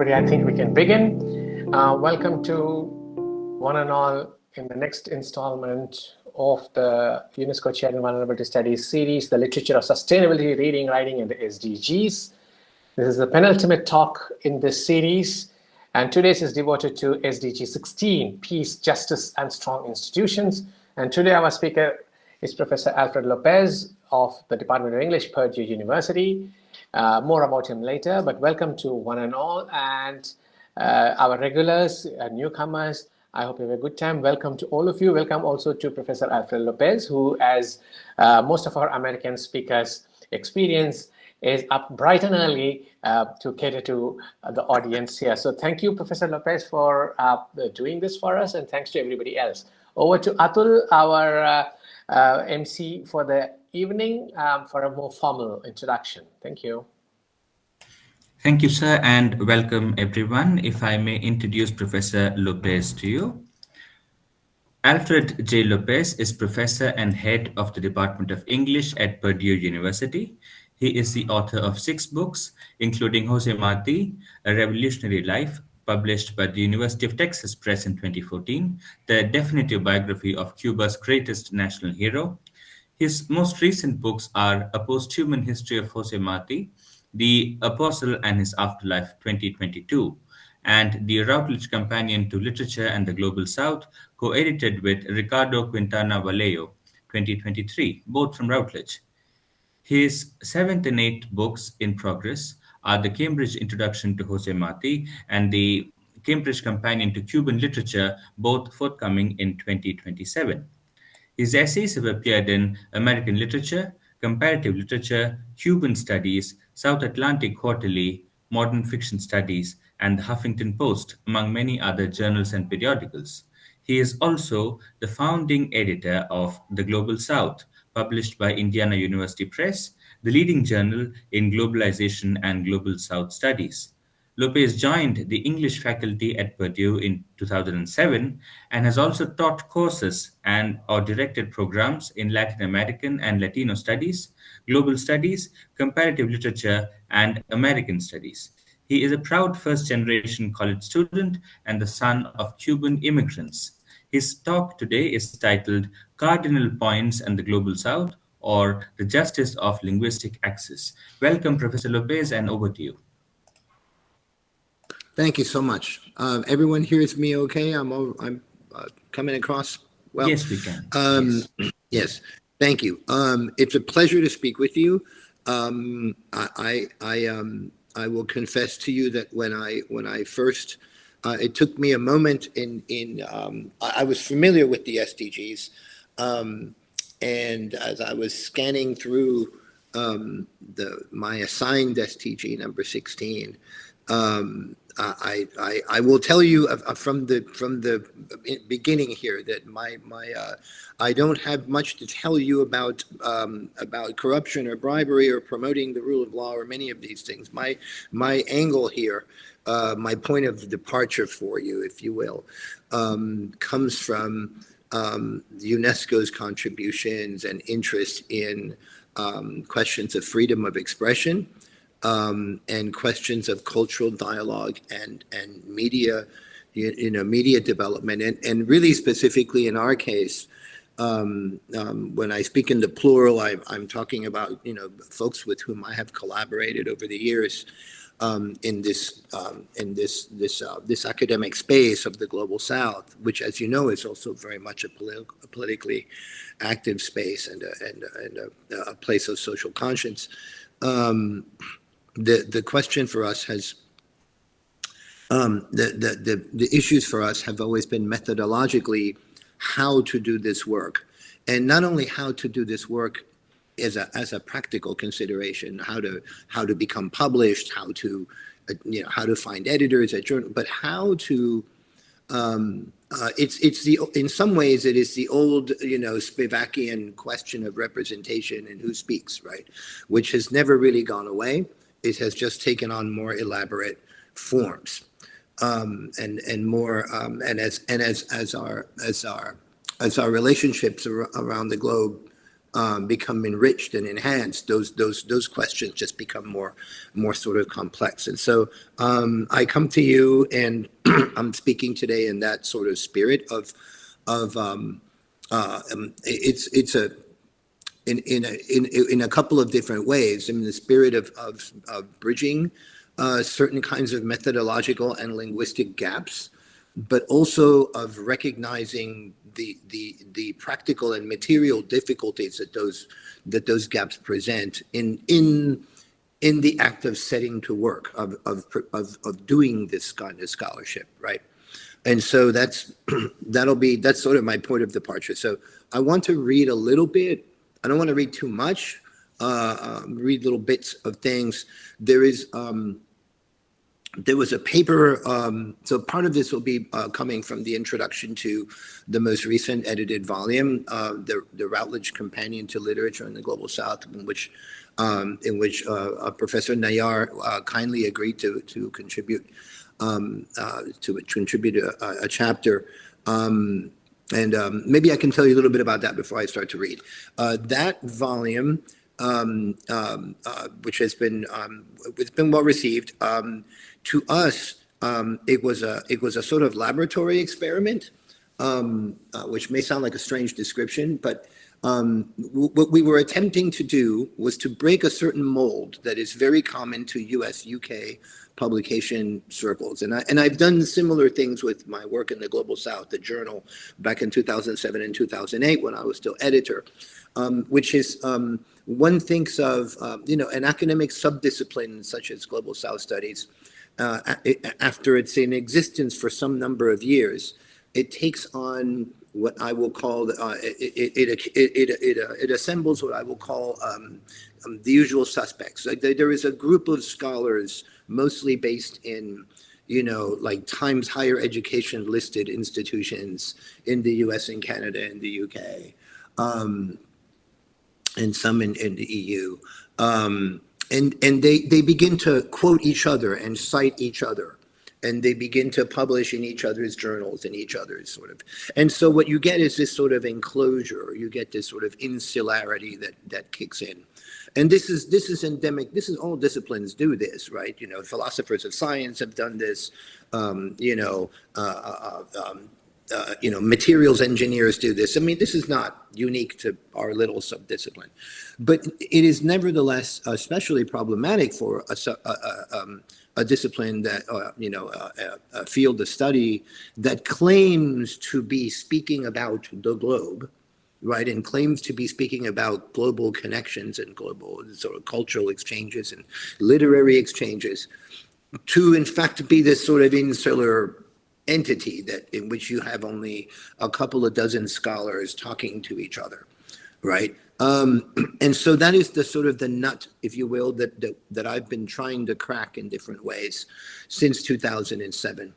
everybody. I think we can begin. Welcome to one and all in the next installment of the UNESCO Chair in Vulnerability Studies series, the Literature of Sustainability, Reading, Writing, and the SDGs. This is the penultimate talk in this series, and today's is devoted to SDG 16, Peace, Justice, and Strong Institutions. And today our speaker is Professor Alfred Lopez of the Department of English, Purdue University. More about him later, but welcome to one and all, and our regulars and newcomers. I hope you have a good time. Welcome to all of you. Welcome also to Professor Alfred Lopez, who, as most of our American speakers experience, is up bright and early to cater to the audience here. So thank you, Professor Lopez, for doing this for us, and thanks to everybody else. Over to Atul, our MC for the evening, for a more formal introduction. Thank you. Thank you, sir, and welcome everyone. If I may introduce Professor Lopez to you. Alfred J. Lopez is professor and head of the Department of English at Purdue University. He is the author of 6 books, including Jose Marti, A Revolutionary Life, published by the University of Texas Press in 2014, the definitive biography of Cuba's greatest national hero. His most recent books are A Posthuman History of Jose Marti, The Apostle and His Afterlife 2022, and The Routledge Companion to Literature and the Global South, co-edited with Ricardo Quintana Vallejo 2023, both from Routledge. His 7th and 8th books in progress are The Cambridge Introduction to Jose Marti and The Cambridge Companion to Cuban Literature, both forthcoming in 2027. His essays have appeared in American Literature, Comparative Literature, Cuban Studies, South Atlantic Quarterly, Modern Fiction Studies, and the Huffington Post, among many other journals and periodicals. He is also the founding editor of The Global South, published by Indiana University Press, the leading journal in globalization and global South studies. Lopez joined the English faculty at Purdue in 2007 and has also taught courses and or directed programs in Latin American and Latino studies, global studies, comparative literature, and American studies. He is a proud first-generation college student and the son of Cuban immigrants. His talk today is titled Cardinal Points and the Global South, or The Justice of Linguistic Access. Welcome, Professor Lopez, and over to you. Thank you so much. Everyone hears me okay? I'm coming across well? Yes, we can. Yes, thank you. It's a pleasure to speak with you. I will confess to you that when I first, it took me a moment I was familiar with the SDGs, and as I was scanning through my assigned SDG number 16, I will tell you from the beginning here that I don't have much to tell you about corruption or bribery or promoting the rule of law or many of these things. My angle here, my point of departure for you, if you will, comes from UNESCO's contributions and interest in questions of freedom of expression. And questions of cultural dialogue and media, media development, and really specifically in our case, when I speak in the plural, I'm talking about folks with whom I have collaborated over the years in this academic space of the Global South, which, as you know, is also very much a politically active space and a place of social conscience. The question for us has the issues for us have always been methodologically how to do this work, and not only how to do this work as a practical consideration, how to become published, how to find editors at journal, but how to in some ways it is the old Spivakian question of representation and who speaks, right, which has never really gone away. It has just taken on more elaborate forms, and more, and as our relationships around the globe become enriched and enhanced, those questions just become more sort of complex. And so I come to you, and I'm speaking today in that sort of spirit of it's a in a couple of different ways. In the spirit of bridging certain kinds of methodological and linguistic gaps, but also of recognizing the practical and material difficulties that those gaps present in the act of setting to work of doing this kind of scholarship, right? And so that's sort of my point of departure. So I want to read a little bit. I don't want to read too much. Read little bits of things. There was a paper. So part of this will be coming from the introduction to the most recent edited volume, the Routledge Companion to Literature in the Global South, in which Professor Nayar kindly agreed to contribute a chapter. And maybe I can tell you a little bit about that before I start to read. That volume, which has been it's been well received. To us, it was a sort of laboratory experiment, which may sound like a strange description, but what we were attempting to do was to break a certain mold that is very common to US, UK publication circles. And I've done similar things with my work in the Global South, the journal, back in 2007 and 2008 when I was still editor, which is one thinks of, an academic subdiscipline such as Global South Studies, after it's in existence for some number of years, it takes on what I will call, it assembles what I will call the usual suspects. Like there is a group of scholars, mostly based in, like Times Higher Education listed institutions in the US and Canada and the UK, and some in the EU. And they begin to quote each other and cite each other. And they begin to publish in each other's journals and each other's sort of. And so what you get is this sort of enclosure. You get this sort of insularity that kicks in. And this is endemic. This is all disciplines do this, right? Philosophers of science have done this. Materials engineers do this. I mean, this is not unique to our little subdiscipline, but it is nevertheless especially problematic for a discipline that, a field of study that claims to be speaking about the globe, right, and claims to be speaking about global connections and global sort of cultural exchanges and literary exchanges, to in fact be this sort of insular entity in which you have only a couple of dozen scholars talking to each other, right? And so that is the sort of the nut, if you will, that I've been trying to crack in different ways since 2007.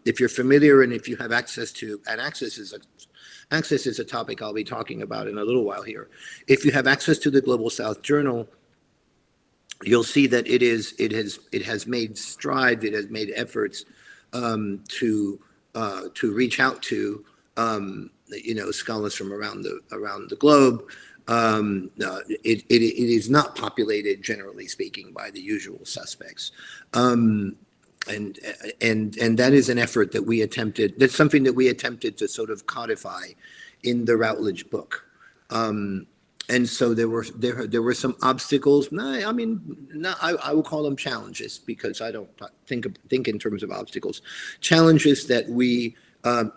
If you're familiar and if you have access to, and access is a topic I'll be talking about in a little while here. If you have access to the Global South Journal, you'll see that it has made strides, it has made efforts to reach out to scholars from around the globe. It is not populated, generally speaking, by the usual suspects, and that is an effort that we attempted. That's something that we attempted to sort of codify in the Routledge book. And so there were some obstacles. I will call them challenges, because I don't think in terms of obstacles. Challenges that we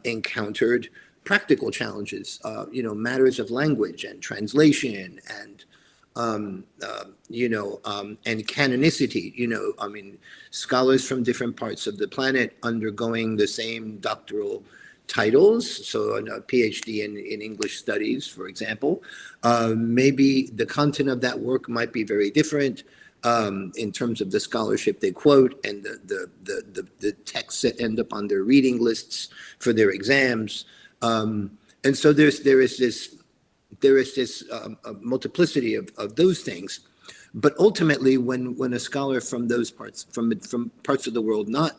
encountered, practical challenges, matters of language and translation and canonicity. Scholars from different parts of the planet undergoing the same doctoral titles, so a PhD in English studies, for example, maybe the content of that work might be very different in terms of the scholarship they quote and the texts that end up on their reading lists for their exams, and so there is this multiplicity of those things. But ultimately, when a scholar from those parts, from parts of the world not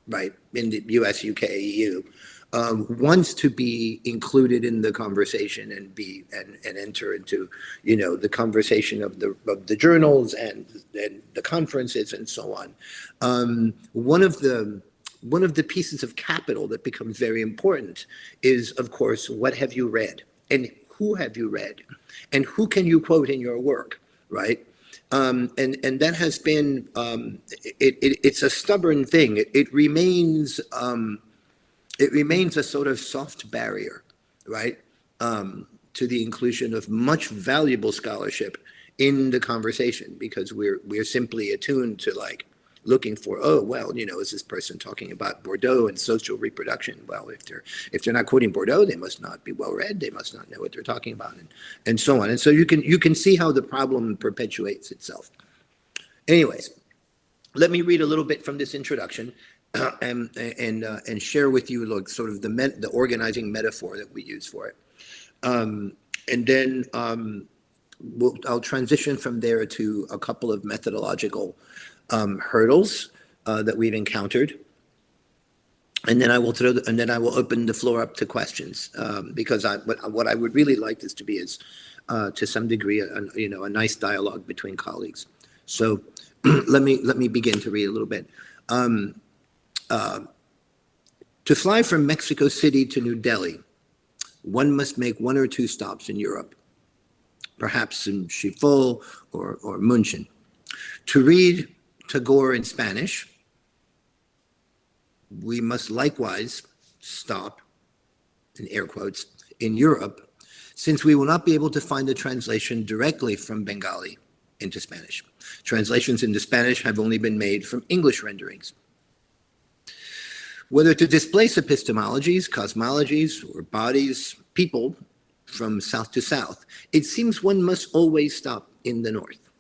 right in the US, UK, EU, wants to be included in the conversation and enter into, the conversation of the journals and the conferences and so on. One of the pieces of capital that becomes very important is, of course, what have you read and who have you read and who can you quote in your work, right? And that has been, it's a stubborn thing. It remains a sort of soft barrier, right, to the inclusion of much valuable scholarship in the conversation, because we're simply attuned to like looking for, oh well, is this person talking about Bordeaux and social reproduction? Well, if they're not quoting Bordeaux, they must not be well read. They must not know what they're talking about, and so on. And so you can see how the problem perpetuates itself. Anyways, let me read a little bit from this introduction. And share with you like sort of the organizing metaphor that we use for it, and then I'll transition from there to a couple of methodological hurdles that we've encountered, and then I will open the floor up to questions, because what I would really like this to be is to some degree a nice dialogue between colleagues. So let me begin to read a little bit. To fly from Mexico City to New Delhi, one must make 1 or 2 stops in Europe, perhaps in Schiphol or München. To read Tagore in Spanish, we must likewise stop, in air quotes, in Europe, since we will not be able to find a translation directly from Bengali into Spanish. Translations into Spanish have only been made from English renderings. Whether to displace epistemologies, cosmologies, or bodies, people from south to south, it seems one must always stop in the north.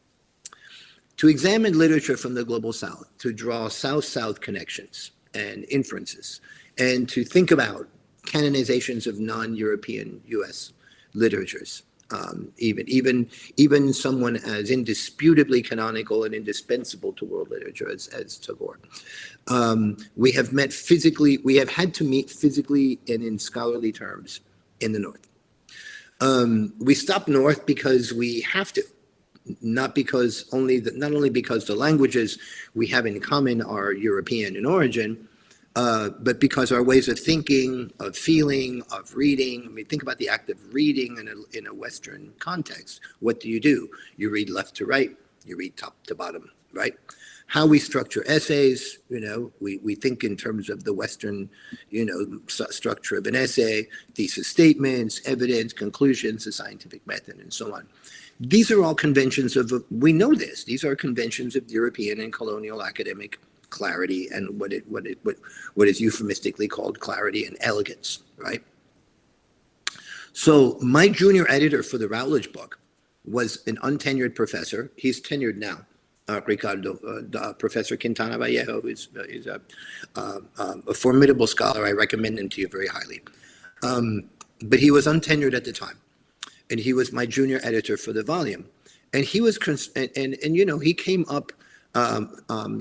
To examine literature from the global south, to draw south-south connections and inferences, and to think about canonizations of non-European US literatures, even someone as indisputably canonical and indispensable to world literature as Tagore. We have had to meet physically and in scholarly terms in the north. We stop north because we have to, not only because the languages we have in common are European in origin, but because our ways of thinking, of feeling, of reading. I mean, think about the act of reading in a Western context. What do? You read left to right. You read top to bottom, right? How we structure essays, we think in terms of the Western, structure of an essay, thesis statements, evidence, conclusions, the scientific method, and so on. These are all conventions we know this. These are conventions of European and colonial academic clarity and what is euphemistically called clarity and elegance, right? So my junior editor for the Routledge book was an untenured professor. He's tenured now, Ricardo, Professor Quintana Vallejo is a formidable scholar. I recommend him to you very highly. But he was untenured at the time, and he was my junior editor for the volume. And he was, he came up.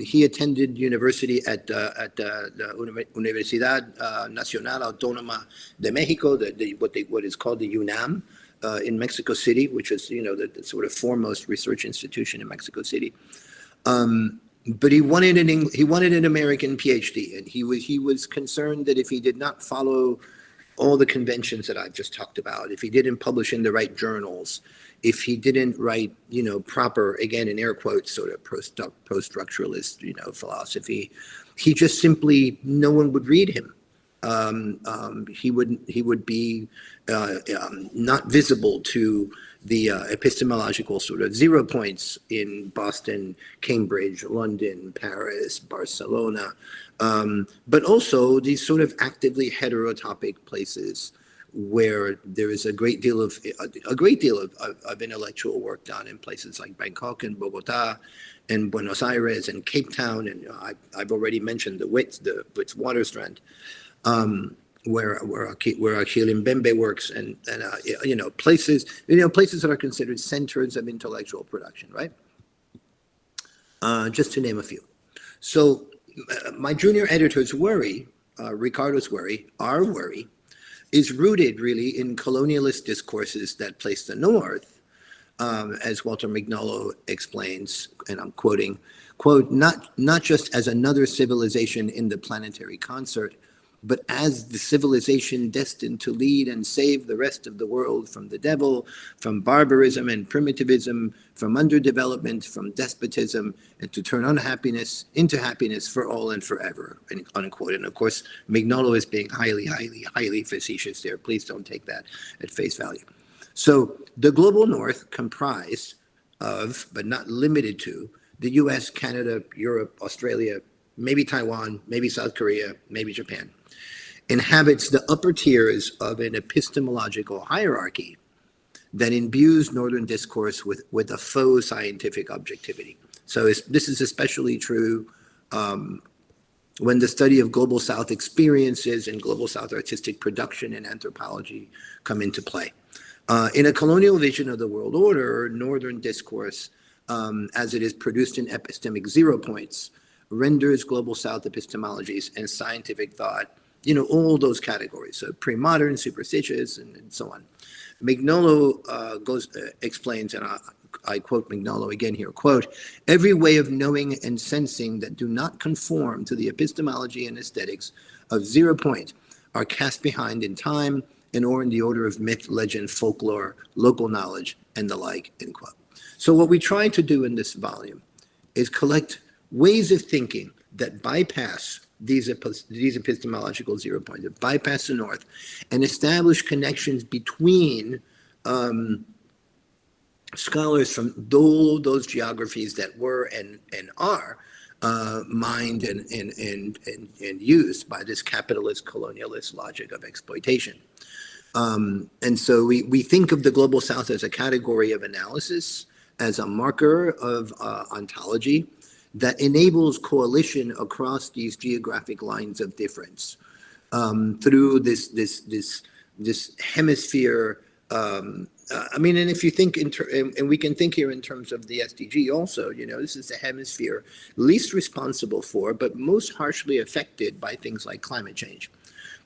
He attended university at the Universidad Nacional Autónoma de Mexico, what is called the UNAM, in Mexico City, which is the sort of foremost research institution in Mexico City. But he wanted an American PhD, and he was concerned that if he did not follow all the conventions that I've just talked about, if he didn't publish in the right journals, if he didn't write, proper, again, in air quotes, sort of post-structuralist, philosophy, he just simply, no one would read him. He would be not visible to the epistemological sort of 0 points in Boston, Cambridge, London, Paris, Barcelona, but also these sort of actively heterotopic places where there is a great deal of intellectual work done in places like Bangkok and Bogota and Buenos Aires and Cape Town, and I've already mentioned the Witwatersrand, where Achille Mbembe works, and places that are considered centers of intellectual production, right? Just to name a few. So my junior editor's worry Ricardo's worry, our worry, is rooted really in colonialist discourses that place the North, as Walter Mignolo explains, and I'm quoting, quote, not just as another civilization in the planetary concert, but as the civilization destined to lead and save the rest of the world from the devil, from barbarism and primitivism, from underdevelopment, from despotism, and to turn unhappiness into happiness for all and forever, unquote. And of course, Mignolo is being highly facetious there. Please don't take that at face value. So the global North comprised of, but not limited to, the US, Canada, Europe, Australia, maybe Taiwan, maybe South Korea, maybe Japan, inhabits the upper tiers of an epistemological hierarchy that imbues Northern discourse with a faux scientific objectivity. So this is especially true when the study of Global South experiences and Global South artistic production and anthropology come into play. In a colonial vision of the world order, Northern discourse, as it is produced in epistemic 0 points, renders Global South epistemologies and scientific thought, all those categories, so pre-modern, superstitious, and so on. Mignolo explains, and I quote Mignolo again here, quote, every way of knowing and sensing that do not conform to the epistemology and aesthetics of 0 point are cast behind in time and or in the order of myth, legend, folklore, local knowledge, and the like, end quote. So what we try to do in this volume is collect ways of thinking that bypass these epistemological 0 points, that bypass the North, and establish connections between scholars from those geographies that were and are mined and used by this capitalist colonialist logic of exploitation. And so we think of the Global South as a category of analysis, as a marker of ontology that enables coalition across these geographic lines of difference through this hemisphere. And if you think and we can think here in terms of the SDG also, this is the hemisphere least responsible for, but most harshly affected by things like climate change,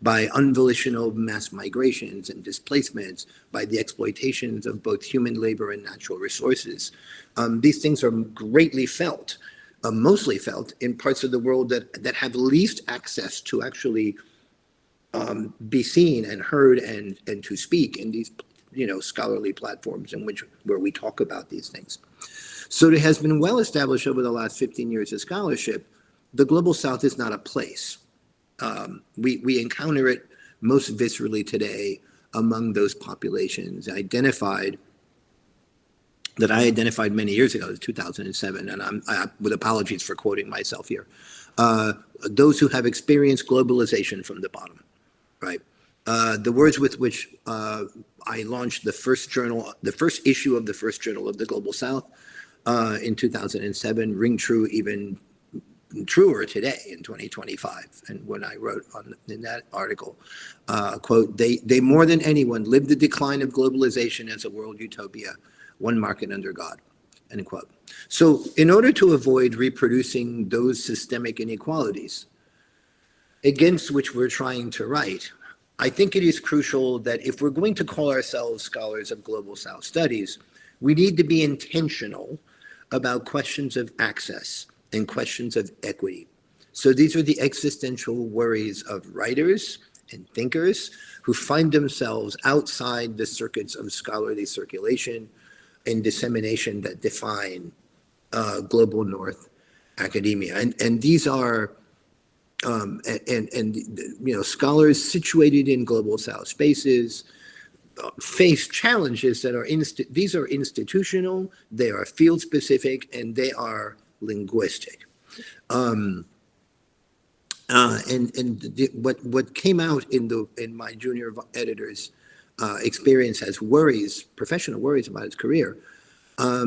by unvolitional mass migrations and displacements, by the exploitations of both human labor and natural resources. These things are greatly felt, mostly felt in parts of the world that have least access to actually be seen and heard and to speak in these scholarly platforms where we talk about these things. So it has been well established over the last 15 years of scholarship, the Global South is not a place. We encounter it most viscerally today among those populations I identified many years ago, 2007, and I'm with apologies for quoting myself here. Those who have experienced globalization from the bottom, right? The words with which I launched the first issue of the first journal of the Global South in 2007 ring true, even truer today in 2025. And when I wrote in that article, quote, they more than anyone lived the decline of globalization as a world utopia, one market under God, end quote. So in order to avoid reproducing those systemic inequalities against which we're trying to write, I think it is crucial that if we're going to call ourselves scholars of Global South studies, we need to be intentional about questions of access and questions of equity. So these are the existential worries of writers and thinkers who find themselves outside the circuits of scholarly circulation and dissemination that define Global North academia. And these are, scholars situated in Global South spaces face challenges that are, these are institutional, they are field specific, and they are linguistic. What came out in my junior editor's experience as worries, professional worries about his career, are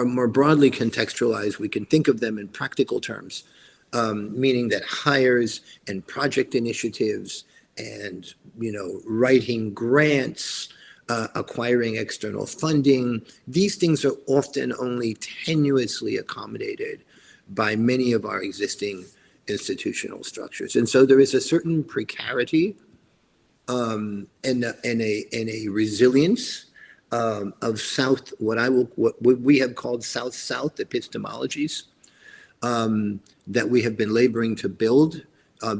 more broadly contextualized. We can think of them in practical terms, meaning that hires and project initiatives and writing grants, acquiring external funding, these things are often only tenuously accommodated by many of our existing institutional structures. And so there is a certain precarity and a resilience of South, what we have called South-South epistemologies that we have been laboring to build,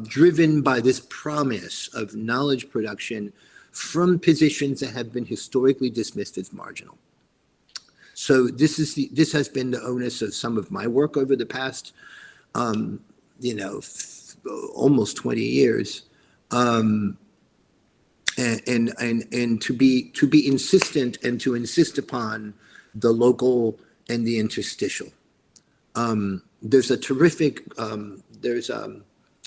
driven by this promise of knowledge production from positions that have been historically dismissed as marginal. So this has been the onus of some of my work over the past, almost 20 years, and to be insistent and to insist upon the local and the interstitial. There's a terrific, there's a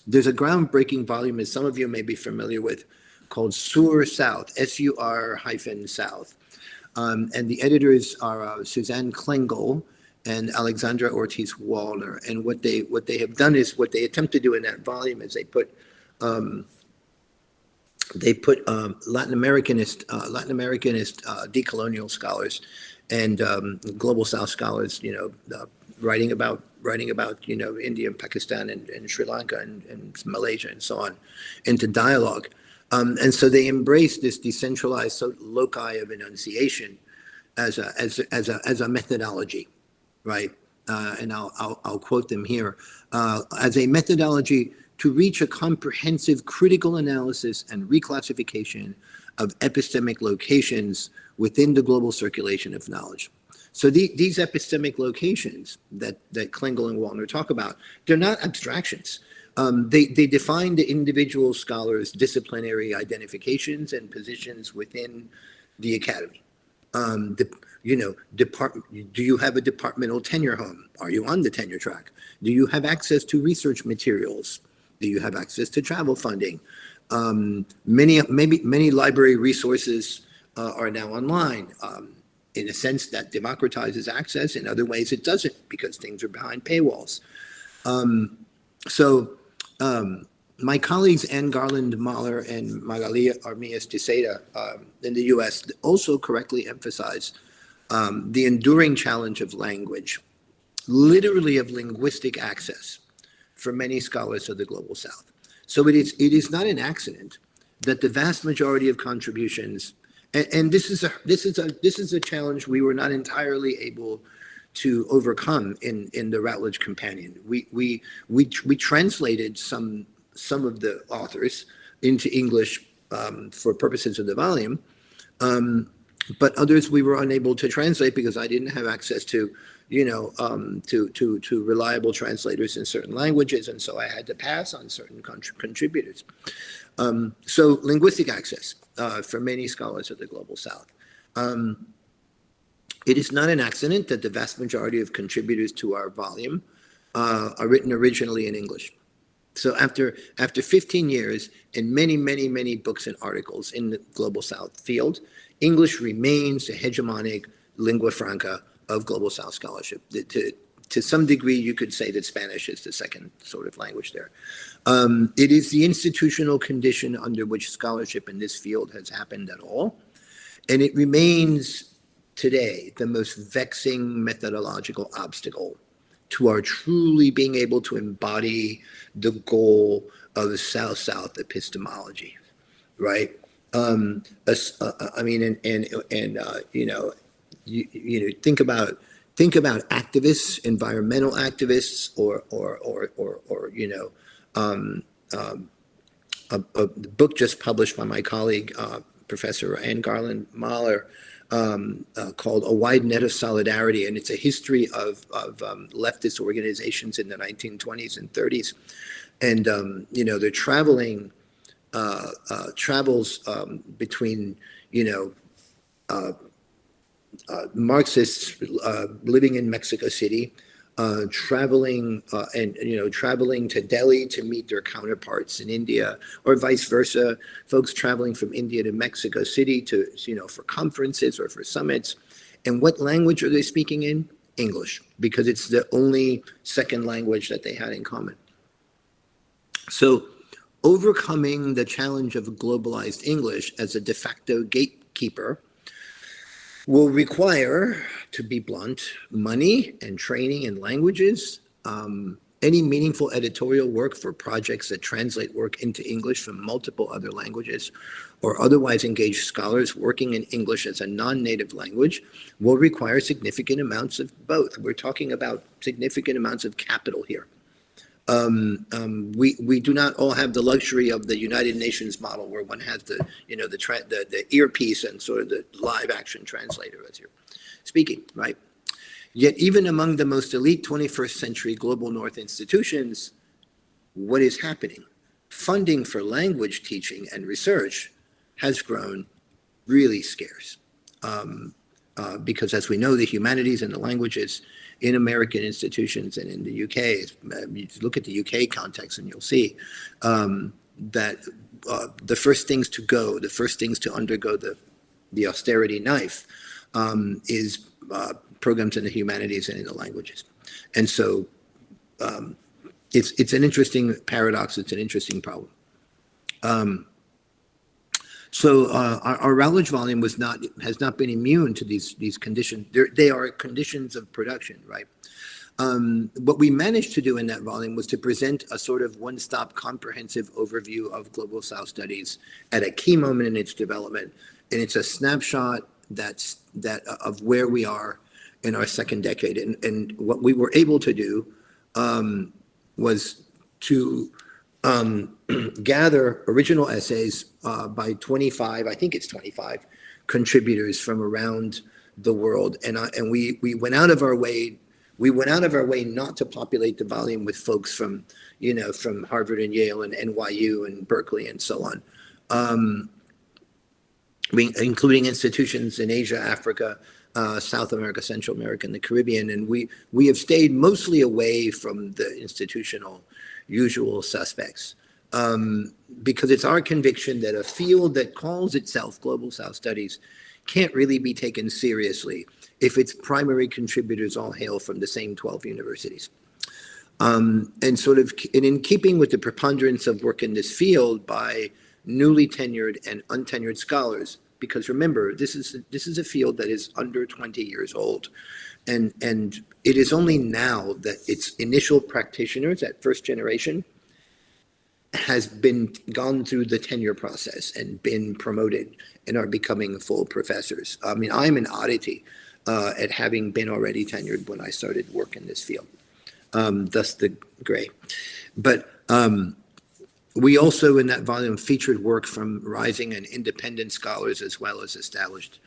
groundbreaking volume, as some of you may be familiar with, called Sur South, SUR-South. And the editors are Suzanne Klengel and Alexandra Ortiz-Wallner. And what they have done is, what they attempt to do in that volume is they put Latin Americanist decolonial scholars and global South scholars, writing about India and Pakistan and Sri Lanka and Malaysia and so on, into dialogue. And so they embrace this decentralized loci of enunciation as a methodology, right? And I'll quote them here as a methodology to reach a comprehensive critical analysis and reclassification of epistemic locations within the global circulation of knowledge. So these epistemic locations that Klengel and Wallner talk about, they're not abstractions. They define the individual scholars' disciplinary identifications and positions within the academy. Do you have a departmental tenure home? Are you on the tenure track? Do you have access to research materials? Do you have access to travel funding? Many library resources are now online. In a sense that democratizes access. In other ways it doesn't, because things are behind paywalls. My colleagues Anne Garland Mahler and Magali Armias Ticeda in the US also correctly emphasize the enduring challenge of language, literally of linguistic access for many scholars of the Global South. So it is not an accident that the vast majority of contributions, and this is a challenge we were not entirely able to overcome in the Routledge Companion. We translated some of the authors into English for purposes of the volume, but others we were unable to translate because I didn't have access to reliable translators in certain languages, and so I had to pass on certain contributors. So linguistic access for many scholars of the Global South. It is not an accident that the vast majority of contributors to our volume are written originally in English. So after 15 years and many books and articles in the Global South field, English remains the hegemonic lingua franca of Global South scholarship. To some degree, you could say that Spanish is the second sort of language there. It is the institutional condition under which scholarship in this field has happened at all. And it remains today the most vexing methodological obstacle to our truly being able to embody the goal of the South-South epistemology, right? Think about activists, environmental activists, or a book just published by my colleague, Professor Anne Garland Mahler, called A Wide Net of Solidarity, and it's a history of leftist organizations in the 1920s and 30s, and they're travels between Marxists living in Mexico City, traveling to Delhi to meet their counterparts in India, or vice versa, folks traveling from India to Mexico City to, for conferences or for summits. And what language are they speaking in? English, because it's the only second language that they had in common. So overcoming the challenge of globalized English as a de facto gatekeeper will require, to be blunt, money and training in languages, and any meaningful editorial work for projects that translate work into English from multiple other languages or otherwise engage scholars working in English as a non-native language will require significant amounts of both. We're talking about significant amounts of capital here. We do not all have the luxury of the United Nations model where one has the earpiece and sort of the live action translator as you're speaking, right? Yet even among the most elite 21st century global North institutions, what is happening? Funding for language teaching and research has grown really scarce. Because as we know, the humanities and the languages in American institutions and in the UK, you look at the UK context and you'll see that the first things to go, the first things to undergo the austerity knife is programs in the humanities and in the languages. And so it's an interesting paradox, it's an interesting problem. So our Routledge volume has not been immune to these conditions. They are conditions of production, right? What we managed to do in that volume was to present a sort of one-stop comprehensive overview of Global South studies at a key moment in its development. And it's a snapshot of where we are in our second decade. And what we were able to do was to gather original essays by 25, I think it's 25 contributors from around the world. And we went out of our way. We went out of our way not to populate the volume with folks from Harvard and Yale and NYU and Berkeley and so on, including institutions in Asia, Africa, South America, Central America, and the Caribbean. And we have stayed mostly away from the institutional usual suspects because it's our conviction that a field that calls itself Global South Studies can't really be taken seriously if its primary contributors all hail from the same 12 universities. And in keeping with the preponderance of work in this field by newly tenured and untenured scholars, because remember, this is a field that is under 20 years old. And it is only now that its initial practitioners, that first generation, has gone through the tenure process and been promoted and are becoming full professors. I mean, I'm an oddity at having been already tenured when I started work in this field, thus the gray. But we also in that volume featured work from rising and independent scholars as well as established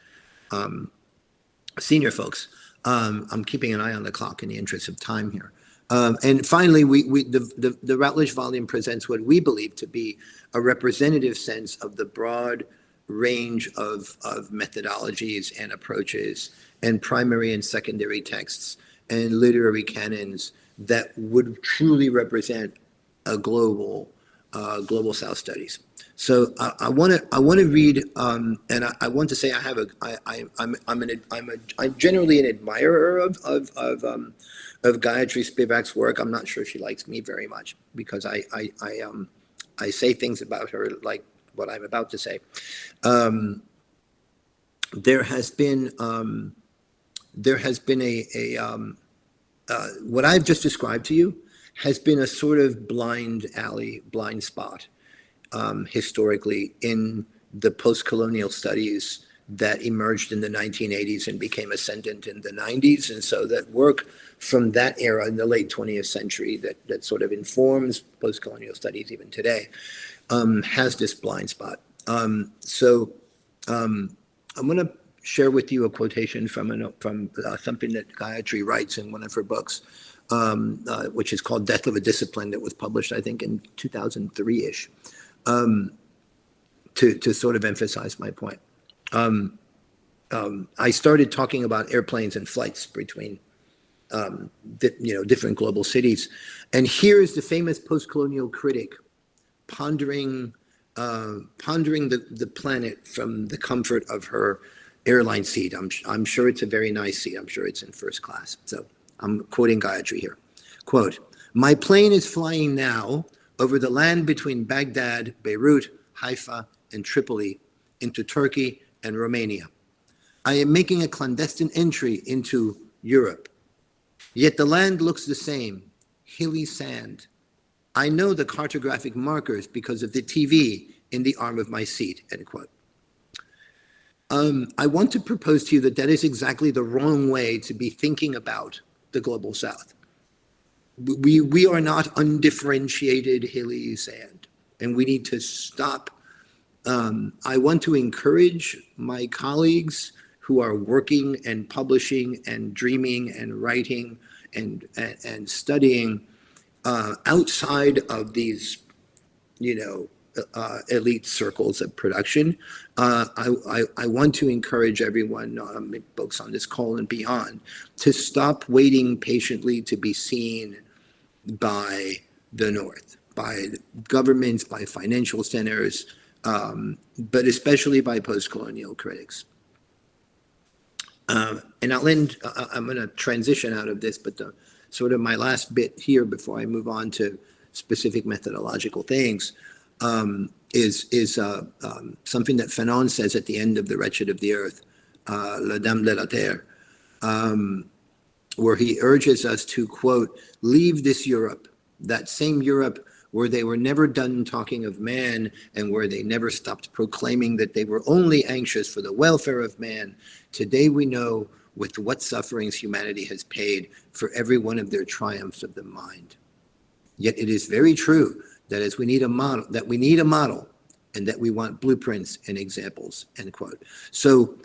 senior folks. I'm keeping an eye on the clock in the interest of time here. And finally, the Routledge volume presents what we believe to be a representative sense of the broad range of methodologies and approaches and primary and secondary texts and literary canons that would truly represent a global South studies. So I want to read, and I want to say I'm generally an admirer of Gayatri Spivak's work. I'm not sure she likes me very much because I say things about her like what I'm about to say. There has been what I've just described to you has been a sort of blind spot historically in the post-colonial studies that emerged in the 1980s and became ascendant in the 90s. And so that work from that era in the late 20th century that sort of informs post-colonial studies even today has this blind spot. So I'm going to share with you a quotation from something that Gayatri writes in one of her books, which is called Death of a Discipline, that was published, I think, in 2003-ish, to sort of emphasize my point. I started talking about airplanes and flights between different global cities. And here is the famous post-colonial critic pondering the planet from the comfort of her airline seat. I'm sure it's a very nice seat. I'm sure it's in first class. So I'm quoting Gayatri here. Quote, "My plane is flying now over the land between Baghdad, Beirut, Haifa, and Tripoli into Turkey and Romania. I am making a clandestine entry into Europe. Yet the land looks the same. hilly sand. I know the cartographic markers because of the TV in the arm of my seat, end quote. I want to propose to you that that is exactly the wrong way to be thinking about the global south. We are not undifferentiated hilly sand, and we need to stop. I want to encourage my colleagues who are working and publishing and dreaming and writing and studying outside of these, elite circles of production. I want to encourage everyone, folks on this call and beyond, to stop waiting patiently to be seen by the North, by governments, by financial centers, but especially by post-colonial critics. And I'll end, I'm going to transition out of this, but sort of my last bit here before I move on to specific methodological things is something that Fanon says at the end of The Wretched of the Earth, La Dame de la Terre, where he urges us to, quote, leave this Europe, that same Europe where they were never done talking of man and where they never stopped proclaiming that they were only anxious for the welfare of man. Today we know with what sufferings humanity has paid for every one of their triumphs of the mind. Yet it is very true that we need a model, and that we want blueprints and examples, end quote. So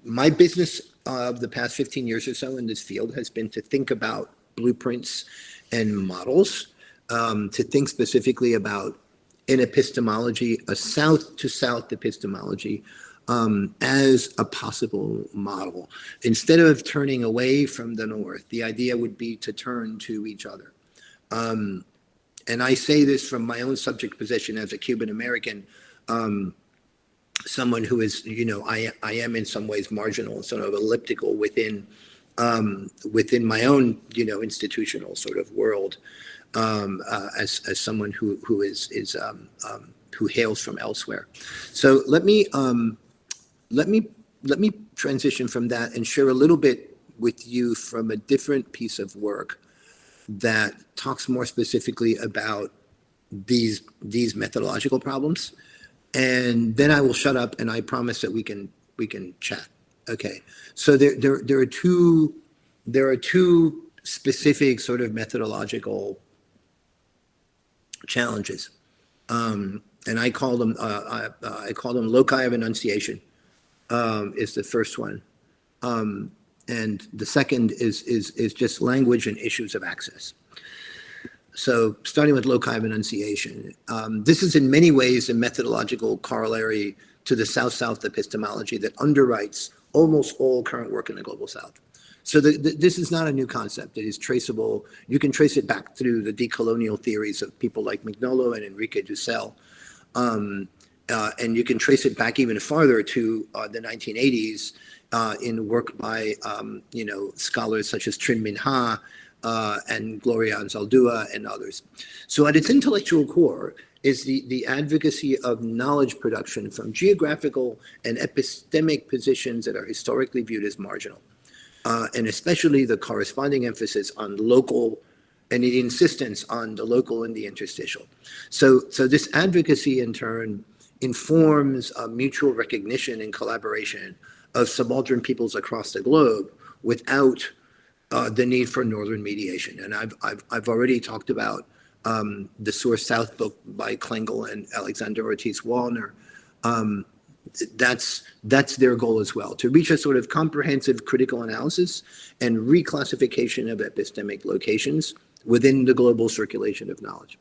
my business of the past 15 years or so in this field has been to think about blueprints and models, to think specifically about an epistemology, a south-to-south epistemology, as a possible model. Instead of turning away from the North, the idea would be to turn to each other. And I say this from my own subject position as a Cuban American, someone who is, I am in some ways marginal, sort of elliptical within my own, institutional sort of world, as someone who hails from elsewhere. So let me transition from that and share a little bit with you from a different piece of work that talks more specifically about these methodological problems, and then I will shut up and I promise that we can chat. Okay, so there are two specific sort of methodological challenges, and I call them loci of enunciation is the first one. And the second is just language and issues of access. So starting with loci of enunciation, this is in many ways a methodological corollary to the South-South epistemology that underwrites almost all current work in the Global South. So this is not a new concept. It is traceable. You can trace it back through the decolonial theories of people like Mignolo and Enrique Dussel. And you can trace it back even farther to the 1980s in work by scholars such as Trinh Minh Ha and Gloria Anzaldúa and others. So at its intellectual core is the advocacy of knowledge production from geographical and epistemic positions that are historically viewed as marginal, and especially the corresponding emphasis on local and the insistence on the local and the interstitial. So this advocacy in turn informs a mutual recognition and collaboration of subaltern peoples across the globe without the need for northern mediation. And I've already talked about the Source South book by Klengel and Alexander Ortiz-Wallner. That's their goal as well, to reach a sort of comprehensive critical analysis and reclassification of epistemic locations within the global circulation of knowledge.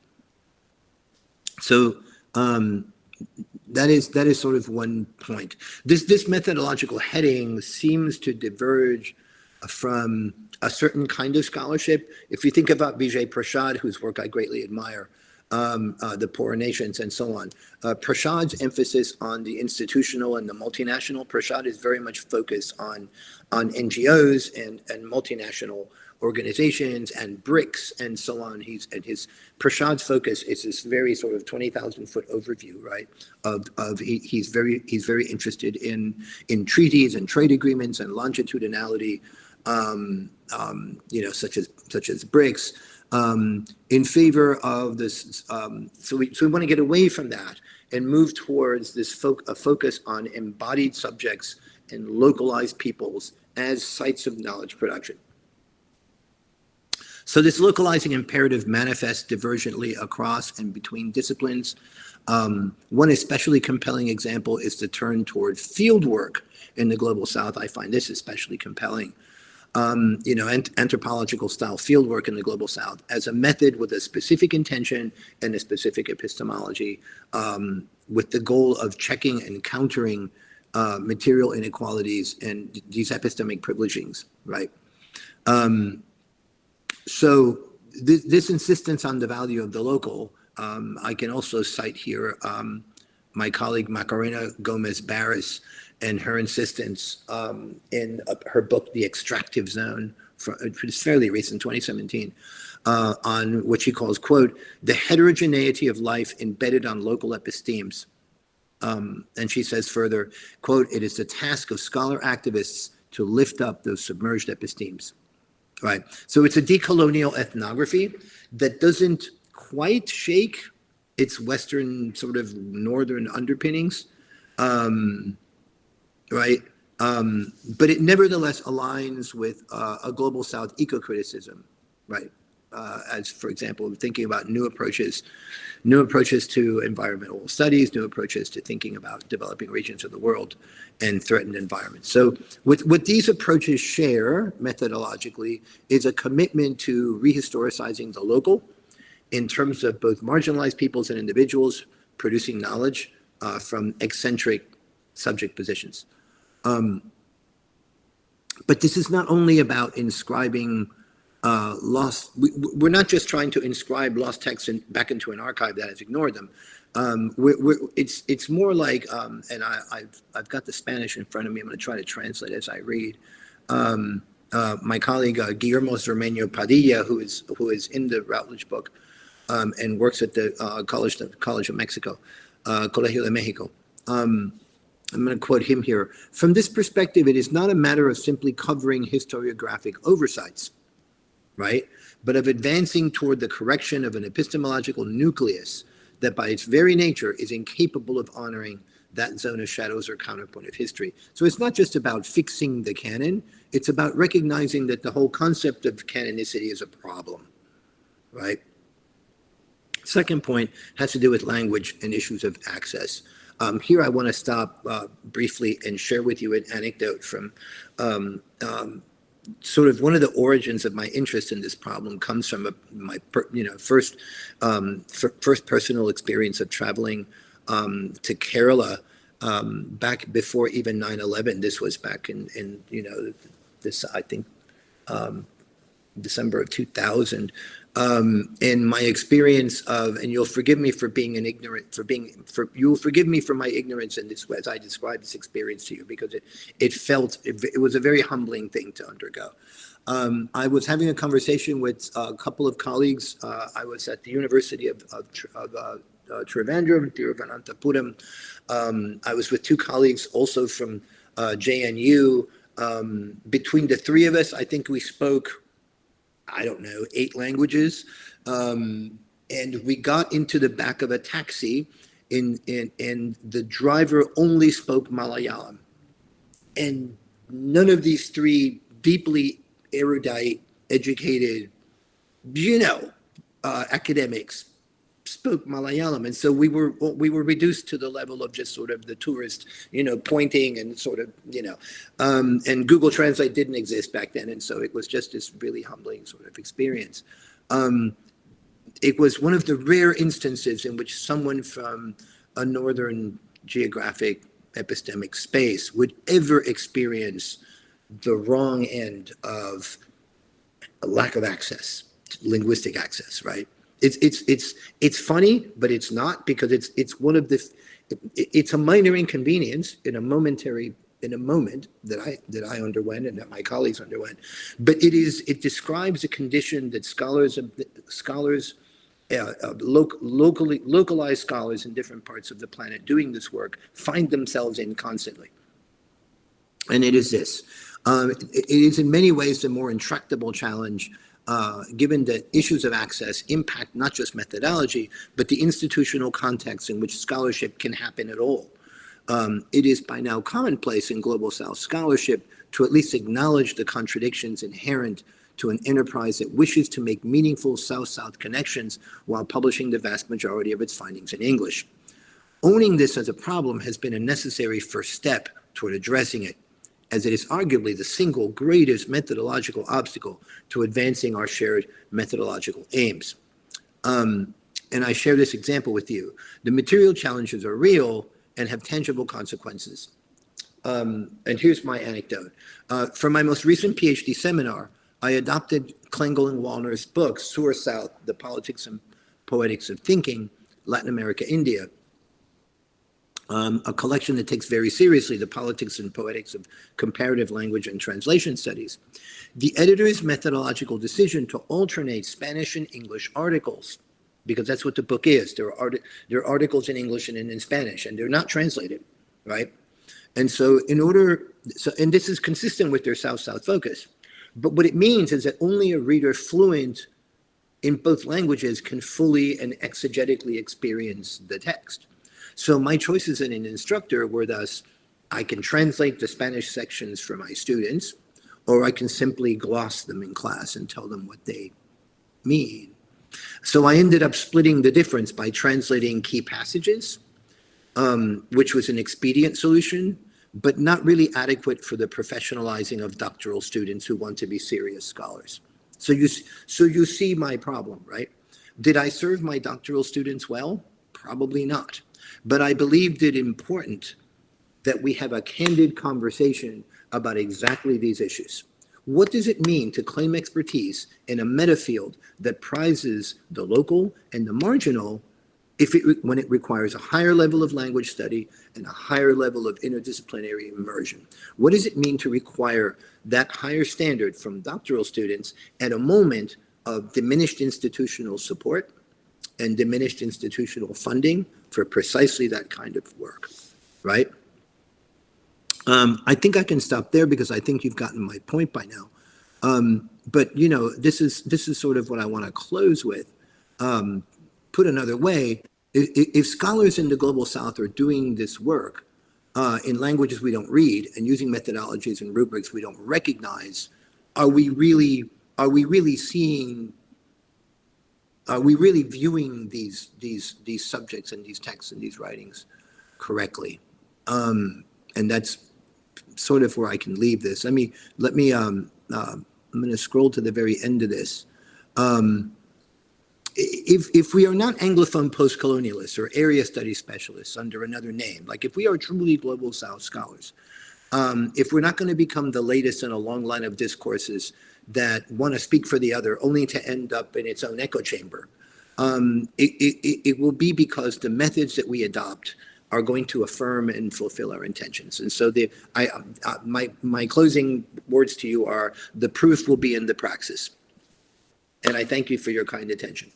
So that is sort of one point. This methodological heading seems to diverge from a certain kind of scholarship. If you think about Vijay Prashad, whose work I greatly admire, the Poorer Nations and so on, Prashad's emphasis on the institutional and the multinational, Prashad is very much focused on NGOs and multinational organizations and BRICS and so on. Prashad's focus is this very sort of 20,000-foot overview, right? He's very interested in treaties and trade agreements and longitudinality, such as BRICS. in favor of this. So we want to get away from that and move towards this focus on embodied subjects and localized peoples as sites of knowledge production. So this localizing imperative manifests divergently across and between disciplines. One especially compelling example is the turn toward field work in the Global South. I find this especially compelling. Anthropological style fieldwork in the Global South as a method with a specific intention and a specific epistemology, with the goal of checking and countering material inequalities and these epistemic privilegings, right? So this insistence on the value of the local, I can also cite here my colleague Macarena Gomez Barris and her insistence in her book, The Extractive Zone, which is fairly recent, 2017, on what she calls, quote, the heterogeneity of life embedded on local epistemes. And she says further, quote, it is the task of scholar activists to lift up those submerged epistemes. Right. So it's a decolonial ethnography that doesn't quite shake its Western sort of Northern underpinnings. Right. But it nevertheless aligns with a Global South eco-criticism. Right. As, for example, thinking about new approaches to environmental studies, new approaches to thinking about developing regions of the world and threatened environments. So what these approaches share methodologically is a commitment to rehistoricizing the local in terms of both marginalized peoples and individuals producing knowledge from eccentric subject positions. But this is not only about inscribing we're not just trying to inscribe lost texts back into an archive that has ignored them. It's more like, and I've got the Spanish in front of me. I'm going to try to translate as I read. My colleague Guillermo Zermeño Padilla, who is in the Routledge book, and works at the College of Mexico, Colegio de Mexico. I'm going to quote him here. From this perspective, it is not a matter of simply covering historiographic oversights, right? But of advancing toward the correction of an epistemological nucleus that by its very nature is incapable of honoring that zone of shadows or counterpoint of history. So it's not just about fixing the canon, it's about recognizing that the whole concept of canonicity is a problem, right? Second point has to do with language and issues of access. Here I want to stop briefly and share with you an anecdote from sort of one of the origins of my interest in this problem comes from my first personal experience of traveling to Kerala back before even 9/11. This was back in this, I think, December of 2000. And my experience of, and you'll forgive me for being you'll forgive me for my ignorance in this way as I describe this experience to you, because it was a very humbling thing to undergo. I was having a conversation with a couple of colleagues. I was at the University of Trivandrum, Tiruvananthapuram. I was with two colleagues also from JNU. Between the three of us, I think we spoke, I don't know, 8 languages. And we got into the back of a taxi and the driver only spoke Malayalam. And none of these three deeply erudite, educated, academics spoke Malayalam. And so we were reduced to the level of just sort of the tourist, pointing and sort of, and Google Translate didn't exist back then. And so it was just this really humbling sort of experience. It was one of the rare instances in which someone from a northern geographic epistemic space would ever experience the wrong end of a lack of access, linguistic access, right? It's funny, but it's not, because it's one of the, it's a minor inconvenience in a moment that I underwent and that my colleagues underwent, but it describes a condition that localized scholars in different parts of the planet doing this work find themselves in constantly. And it is this. It is in many ways the more intractable challenge given that issues of access impact not just methodology, but the institutional context in which scholarship can happen at all. It is by now commonplace in Global South scholarship to at least acknowledge the contradictions inherent to an enterprise that wishes to make meaningful South-South connections while publishing the vast majority of its findings in English. Owning this as a problem has been a necessary first step toward addressing it, as it is arguably the single greatest methodological obstacle to advancing our shared methodological aims. And I share this example with you. The material challenges are real and have tangible consequences. And here's my anecdote. For my most recent PhD seminar, I adopted Klengel and Wallner's book, Sur South, The Politics and Poetics of Thinking, Latin America, India, a collection that takes very seriously the politics and poetics of comparative language and translation studies. The editor's methodological decision to alternate Spanish and English articles, because that's what the book is. There are articles in English and in Spanish, and they're not translated, right? And so and this is consistent with their South-South focus. But what it means is that only a reader fluent in both languages can fully and exegetically experience the text. So my choices as an instructor were thus, I can translate the Spanish sections for my students, or I can simply gloss them in class and tell them what they mean. So I ended up splitting the difference by translating key passages, which was an expedient solution, but not really adequate for the professionalizing of doctoral students who want to be serious scholars. So you see my problem, right? Did I serve my doctoral students well? Probably not. But I believed it important that we have a candid conversation about exactly these issues. What does it mean to claim expertise in a meta field that prizes the local and the marginal when it requires a higher level of language study and a higher level of interdisciplinary immersion? What does it mean to require that higher standard from doctoral students at a moment of diminished institutional support and diminished institutional funding for precisely that kind of work, right? I think I can stop there because I think you've gotten my point by now. But you know, this is sort of what I want to close with. Put another way, if scholars in the Global South are doing this work in languages we don't read and using methodologies and rubrics we don't recognize, are we really viewing these subjects and these texts and these writings correctly? And that's sort of where I can leave this. I'm going to scroll to the very end of this. If we are not Anglophone post-colonialists or area studies specialists under another name, like if we are truly Global South scholars, if we're not going to become the latest in a long line of discourses that want to speak for the other only to end up in its own echo chamber, it will be because the methods that we adopt are going to affirm and fulfill our intentions. And so my closing words to you are, the proof will be in the praxis. And I thank you for your kind attention.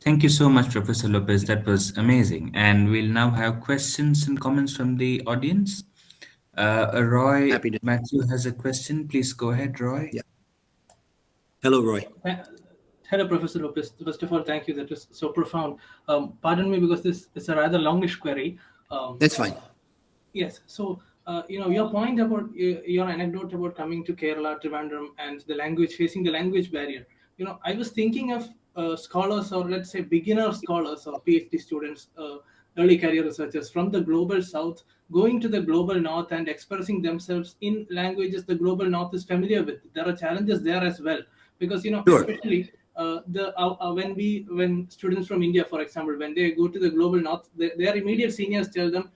Thank you so much, Professor Lopez. That was amazing. And we'll now have questions and comments from the audience. Roy Matthew has a question. Please go ahead, Roy. Yeah. Hello, Roy. Hello, Professor Lopez. First of all, thank you. That was so profound. Pardon me because this is a rather longish query. That's fine. Yes. So, your point about your anecdote about coming to Kerala, Trivandrum, and the language, facing the language barrier. I was thinking of scholars, or let's say beginner scholars or PhD students, early career researchers from the Global South going to the Global North and expressing themselves in languages the Global North is familiar with. There are challenges there as well, because sure. Especially when students from India, for example, when they go to the Global North, their immediate seniors tell them,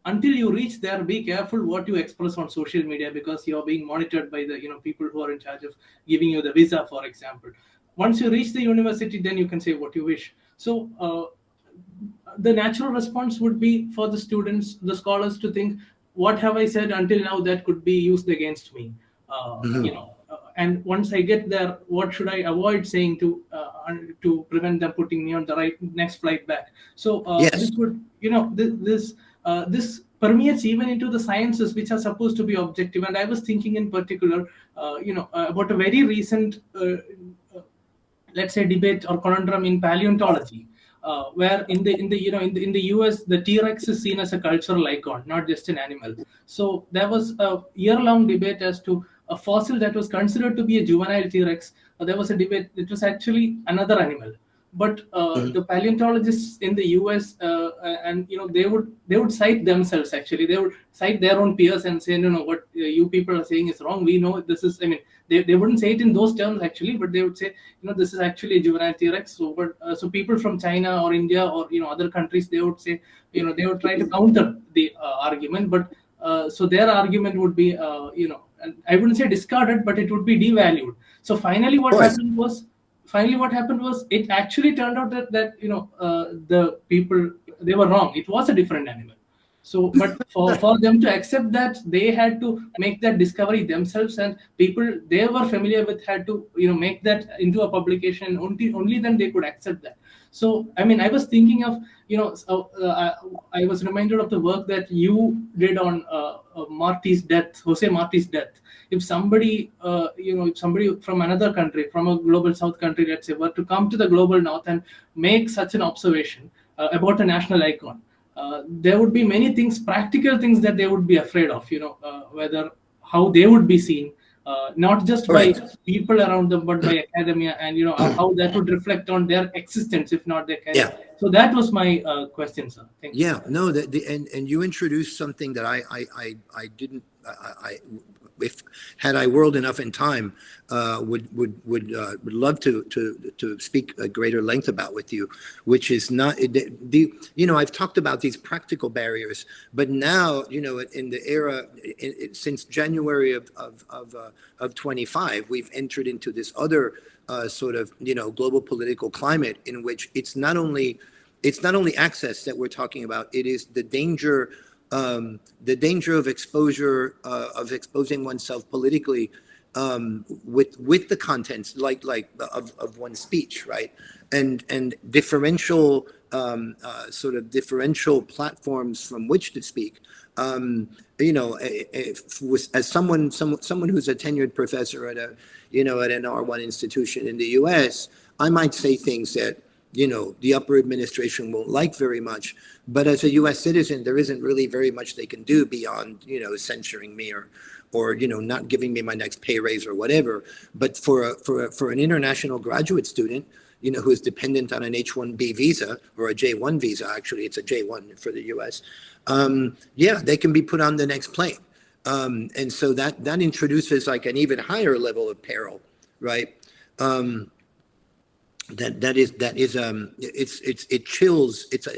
until you reach there, be careful what you express on social media, because you're being monitored by the people who are in charge of giving you the visa, for example. Once you reach the university, then you can say what you wish. So the natural response would be for the students, the scholars, to think, what have I said until now that could be used against me? And once I get there, what should I avoid saying to prevent them putting me on the next flight back? So yes. This would, this permeates even into the sciences which are supposed to be objective. And I was thinking in particular, about a very recent, let's say, debate or conundrum in paleontology, where in the US the T-Rex is seen as a cultural icon, not just an animal. So there was a year-long debate as to a fossil that was considered to be a juvenile T-Rex. There was a debate; it was actually another animal. But the paleontologists in the US, and they would cite themselves. Actually, they would cite their own peers and say, no, what you people are saying is wrong. We know this is. I mean, they wouldn't say it in those terms actually, but they would say, this is actually a juvenile T-Rex. So, but so people from China or India or other countries, they would say, they would try to counter the argument, but so their argument would be, and I wouldn't say discarded, but it would be devalued. So finally, what happened was it actually turned out that the people, they were wrong. It was a different animal. So, but for them to accept that, they had to make that discovery themselves, and people they were familiar with had to make that into a publication. Only then they could accept that. So, I mean, I was thinking of I was reminded of the work that you did on Jose Marti's death. If somebody if somebody from another country, from a global south country, let's say, were to come to the global north and make such an observation about a national icon, there would be many things, practical things, that they would be afraid of, whether how they would be seen, not just by people around them, but by academia, and how that would reflect on their existence, if not their career. Yeah. So that was my question, sir. Thank you. Yeah, no, and you introduced something that I didn't. If had I whirled enough in time, would love to speak at greater length about with you, which is not I've talked about these practical barriers, but now in the era since January of 25, we've entered into this other sort of global political climate in which it's not only access that we're talking about, it is the danger of exposure, of exposing oneself politically, with the contents like of one's speech, right? And differential sort of differential platforms from which to speak. As someone who's a tenured professor at an R1 institution in the U.S., I might say things that the upper administration won't like very much. But as a U.S. citizen, there isn't really very much they can do beyond, censoring me or not giving me my next pay raise or whatever. But for an international graduate student, who is dependent on an H-1B visa or a J-1 visa, actually it's a J-1 for the U.S. They can be put on the next plane. And so that introduces like an even higher level of peril, right? It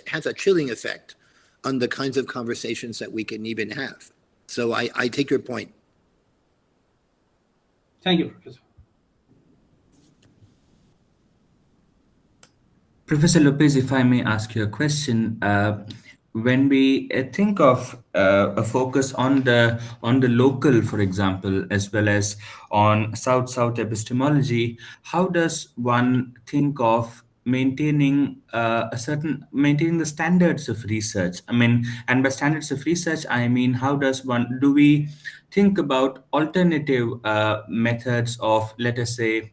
has a chilling effect on the kinds of conversations that we can even have. So I take your point. Thank you, Professor. Professor Lopez, if I may ask you a question, when we think of a focus on the local, for example, as well as on South epistemology, how does one think of maintaining maintaining the standards of research? I mean, and by standards of research, I mean, do we think about alternative methods of, let us say,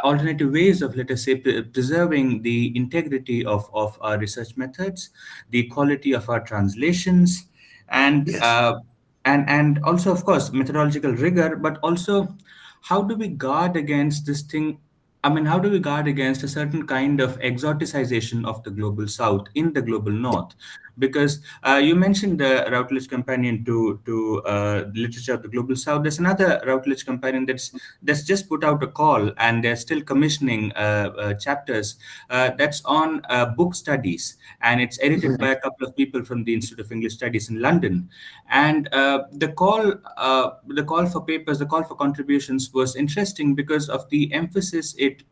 alternative ways of, let us say, preserving the integrity of our research methods, the quality of our translations, and Yes. and also, of course, methodological rigor, but also how do we guard against this thing? I mean, how do we guard against a certain kind of exoticization of the global South in the global North? Because you mentioned the Routledge Companion to Literature of the Global South. There's another Routledge Companion that's just put out a call, and they're still commissioning chapters. That's on book studies, and it's edited by a couple of people from the Institute of English Studies in London. And the call for papers, the call for contributions was interesting because of the emphasis it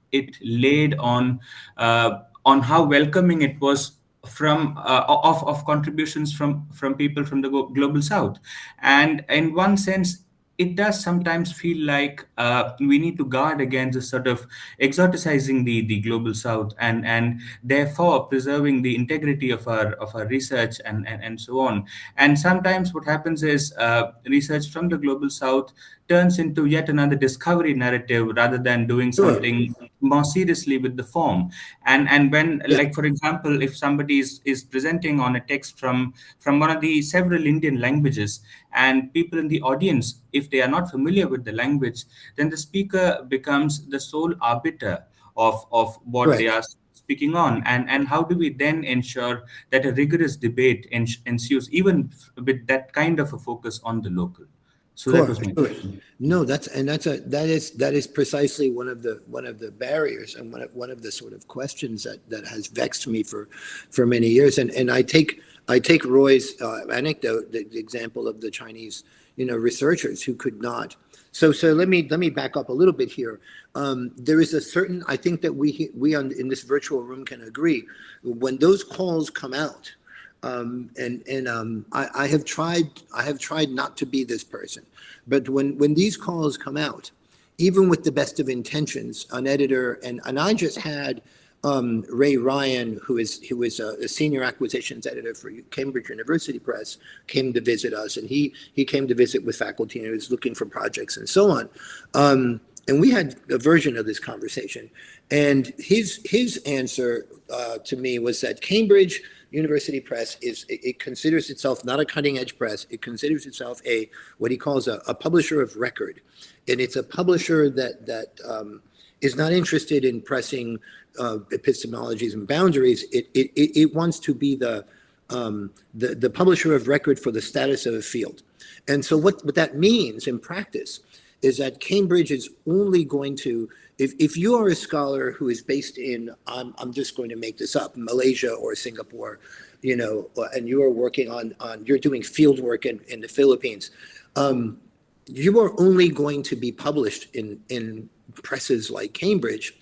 laid on how welcoming it was from of contributions from people from the global South. And in one sense, it does sometimes feel like we need to guard against the sort of exoticizing the global south, and therefore preserving the integrity of our research, and so on. And sometimes what happens is research from the global south turns into yet another discovery narrative rather than doing Sure. something more seriously with the form. And when, Yeah. like for example, if somebody is presenting on a text from one of the several Indian languages, and people in the audience, if they are not familiar with the language, then the speaker becomes the sole arbiter of what they Correct. are speaking on. And how do we then ensure that a rigorous debate ensues, even with that kind of a focus on the local? So that Sure, was my sure. question. No, that is precisely one of the barriers, and one of the sort of questions that has vexed me for many years. And I take Roy's anecdote, the example of the Chinese, researchers who could not. So let me back up a little bit here. There is a certain, I think that we in this virtual room can agree, when those calls come out. I have tried not to be this person, but when these calls come out, even with the best of intentions, an editor, and I just had Ray Ryan, who is a senior acquisitions editor for Cambridge University Press, came to visit us, and he came to visit with faculty, and he was looking for projects and so on. And we had a version of this conversation, and his answer to me was that Cambridge University Press it considers itself not a cutting edge press. It considers itself what he calls a publisher of record, and it's a publisher that is not interested in pressing epistemologies and boundaries. It wants to be the publisher of record for the status of a field. And so what that means in practice is that Cambridge is only going to, if you are a scholar who is based in, I'm just going to make this up, Malaysia or Singapore, and you are working you're doing field work in the Philippines, you are only going to be published in presses like Cambridge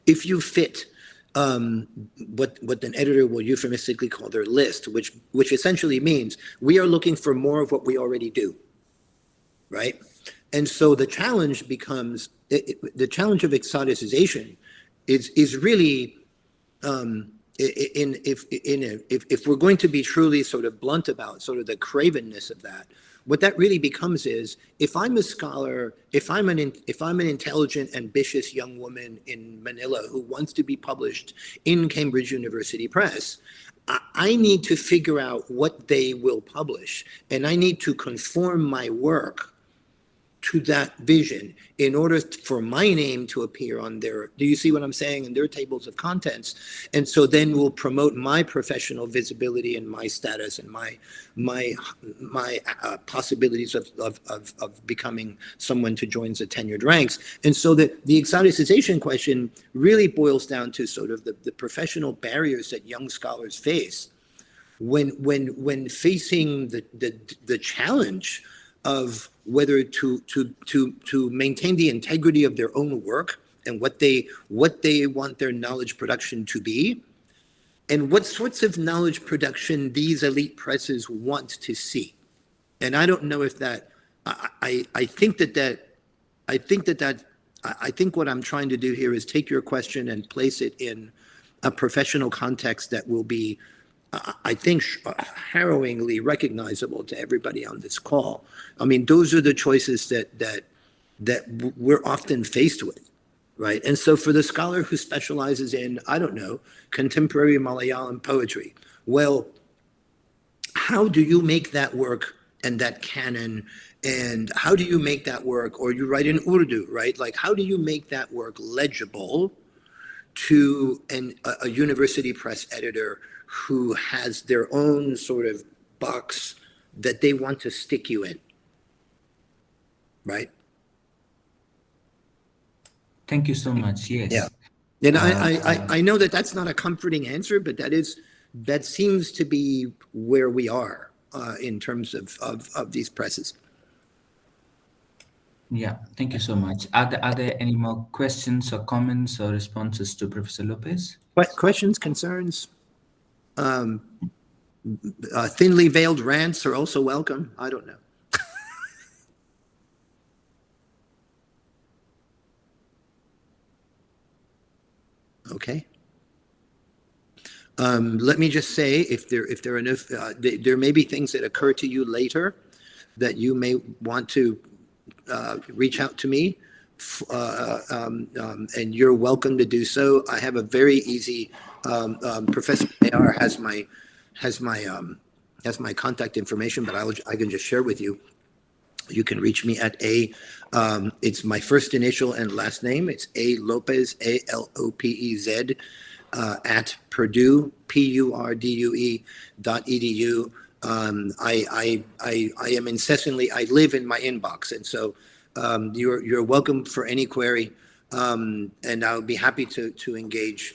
if you fit what an editor will euphemistically call their list, which essentially means we are looking for more of what we already do, right? And so the challenge becomes, the challenge of exoticization is really, if we're going to be truly sort of blunt about sort of the cravenness of that, what that really becomes is, if I'm a scholar, if I'm an intelligent, ambitious young woman in Manila who wants to be published in Cambridge University Press, I need to figure out what they will publish, and I need to conform my work to that vision in order for my name to appear on their, do you see what I'm saying, in their tables of contents. And so then we'll promote my professional visibility and my status and my possibilities of becoming someone to join the tenured ranks. And so the exoticization question really boils down to sort of the professional barriers that young scholars face when facing the challenge of whether to maintain the integrity of their own work and what they want their knowledge production to be, and what sorts of knowledge production these elite presses want to see. And I don't know if that, I think what I'm trying to do here is take your question and place it in a professional context that will be, I think, harrowingly recognizable to everybody on this call. I mean, those are the choices that we're often faced with, right? And so for the scholar who specializes in, I don't know, contemporary Malayalam poetry, well, how do you make that work and that canon, and how do you make that work, or you write in Urdu, right? Like, how do you make that work legible to a university press editor who has their own sort of box that they want to stick you in, right? Thank you so much. Yes. Yeah. And I know that that's not a comforting answer, but that seems to be where we are in terms of these presses. Yeah, thank you so much. Are there any more questions or comments or responses to Professor Lopez? Questions, concerns? Thinly veiled rants are also welcome. I don't know. Okay. Let me just say, if there are no, there may be things that occur to you later that you may want to reach out to me, and you're welcome to do so. I have a very easy. Professor AR has my contact information, but I can just share with you. You can reach me at it's my first initial and last name. It's A Lopez, ALOPEZ, at Purdue, PURDUE.edu. I am incessantly, I live in my inbox, and so you're welcome for any query, and I'll be happy to engage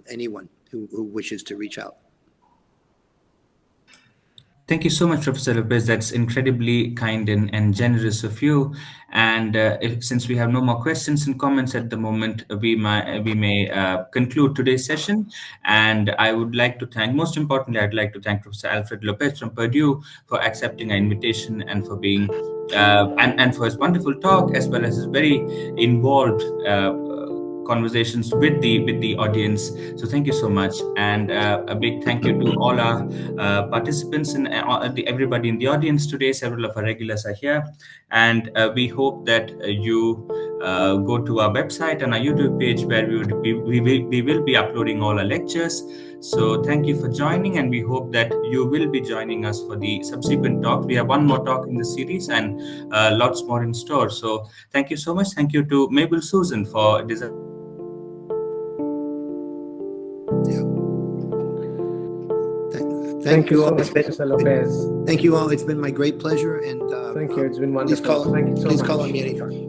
anyone who wishes to reach out. Thank you so much, Professor Lopez. That's incredibly kind and generous of you. And since we have no more questions and comments at the moment, we may conclude today's session. And I would like to thank, most importantly, I'd like to thank Professor Alfred Lopez from Purdue for accepting our invitation and for being and for his wonderful talk, as well as his very involved conversations with the audience. So thank you so much, and a big thank you to all our participants and everybody in the audience today. Several of our regulars are here, and we hope that you go to our website and our YouTube page, where we will be uploading all our lectures. So thank you for joining, and we hope that you will be joining us for the subsequent talk. We have one more talk in the series and lots more in store. So thank you so much. Thank you to Mabel Susan for designing. Thank you so much, Professor Lopez. Thank you all. It's been my great pleasure, and thank you. It's been wonderful. Please call on me anytime.